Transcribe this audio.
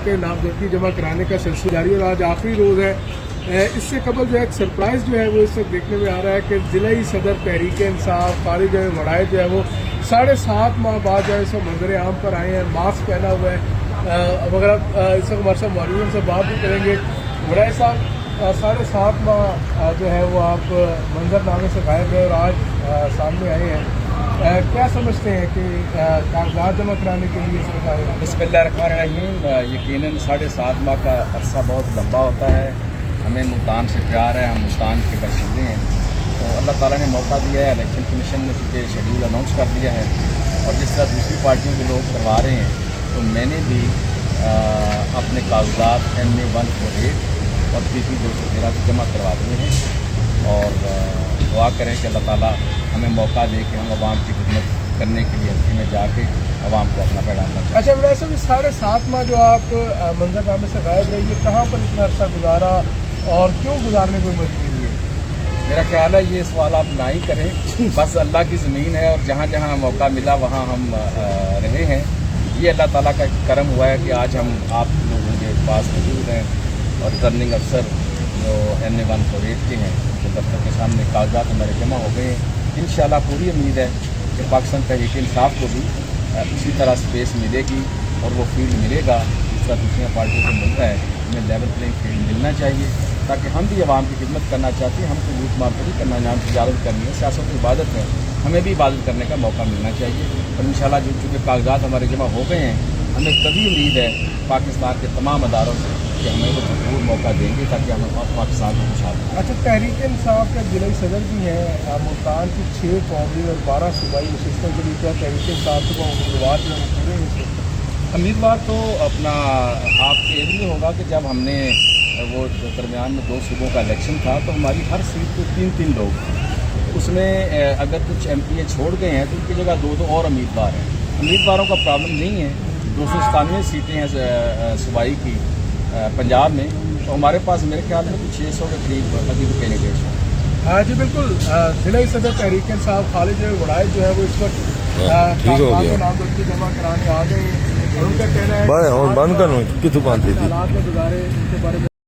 के नामजदगी जमा कराने का सिलसिला जारी है और आज आखिरी रोज़ है। इससे कबल जो है एक सरप्राइज़ जो है वो इस वक्त देखने में आ रहा है कि ज़िलाई सदर तहरीक इंसाफ खालिद वड़ाई जो है वो 7.5 माह बाद जो है इस मंजर आम पर आए हैं, मास्क पहना हुआ है। अगर आप इस वक्त हमारे साथ मौजूद से बात भी करेंगे। वड़ाई साहब 7.5 माह जो है वो आप मंजरनामे से गायब है और आज सामने आए हैं, क्या समझते हैं कि कागजात जमा कराने के लिए इस वक्त आए हैं? बिस्मिल्लाहिर्रहमानिर्रहीम। यकीनन 7.5 माह का अरसा बहुत लंबा होता है। हमें मुल्तान से प्यार है, हम मुल्तान के बशिंदे हैं, तो अल्लाह ताला ने मौका दिया है। इलेक्शन कमीशन ने चूँकि शेड्यूल अनाउंस कर दिया है और जिस तरह दूसरी पार्टियों के लोग करवा रहे हैं, तो मैंने भी अपने कागजात MA-148 और PP 213 जमा करवा दिए हैं और दुआ करें कि अल्लाह ताला हमें मौका दे कि हम आवाम की खिदमत करने के लिए हल्के में जाके आवाम को अपना पैगाम पहुँचाएं। अच्छा, वैसे भी 7.5 माह जो आप मंजरनामे से गायब रही, ये कहाँ पर इतना अर्सा गुजारा और क्यों गुजारने को मजबूरी है? मेरा ख्याल है ये सवाल आप ना ही करें, बस अल्लाह की ज़मीन है और जहाँ जहाँ मौका मिला वहाँ हम रहे हैं। ये अल्लाह ताला का करम हुआ है कि आज हम आप लोगों के पास मौजूद हैं और रिटर्निंग अफसर जो MA-148 के हैं उनके दफ्तर के सामने कागजात हमारे जमा हो गए हैं। इंशाल्लाह पूरी उम्मीद है कि पाकिस्तान तहरीक इंसाफ को भी इसी तरह स्पेस मिलेगी और वो फील्ड मिलेगा जिस तरह दूसरी पार्टियों को मिल रहा है। हमें लेवल प्लेइंग फील्ड मिलना चाहिए ताकि हम भी आवाम की खिदमत करना चाहते हैं। हमको लूट मार नहीं करना, नाम तजारत करनी है, सियासत की इबादत है, हमें भी इबादत करने का मौका मिलना चाहिए। और इंशाल्लाह जो चूँकि कागजात हमारे जमा हो गए हैं, हमें कभी उम्मीद है पाकिस्तान के तमाम अदारों से कि हमें वो भरपूर मौका देंगे ताकि हम पाकिस्तान को खुशहाल करें। अच्छा, तहरीक इंसाफ के ज़िला सदर भी हैं, मुल्तान की 6 कौमी और 12 सूबाई नशिस्तों के लिए क्या तहरीक इंसाफ को उम्मीदवार जो है पूरे हैं? उम्मीदवार तो अपना आपके इल्म में होगा कि जब हमने वो दरमियान में 2 सूबों का इलेक्शन था तो हमारी हर सीट पर 3-3 लोग थे। उसमें अगर कुछ MPA छोड़ गए हैं तो उनकी जगह 2-2 और उम्मीदवार हैं। उम्मीदवारों का प्रॉब्लम नहीं है। 297 सीटें हैं सूबाई की पंजाब में, तो हमारे पास मेरे ख्याल में कुछ 600 के करीब अभी कैंडिडेट्स हैं। हाँ जी बिल्कुल। ज़िला सदर तहरीक इंसाफ खालिद वड़ाई जो है वो इस वक्त नामजदगी जमा कराने आ गए हैं। उनका कहना है बंद कर कितु हालात में गुजारे उनके बारे में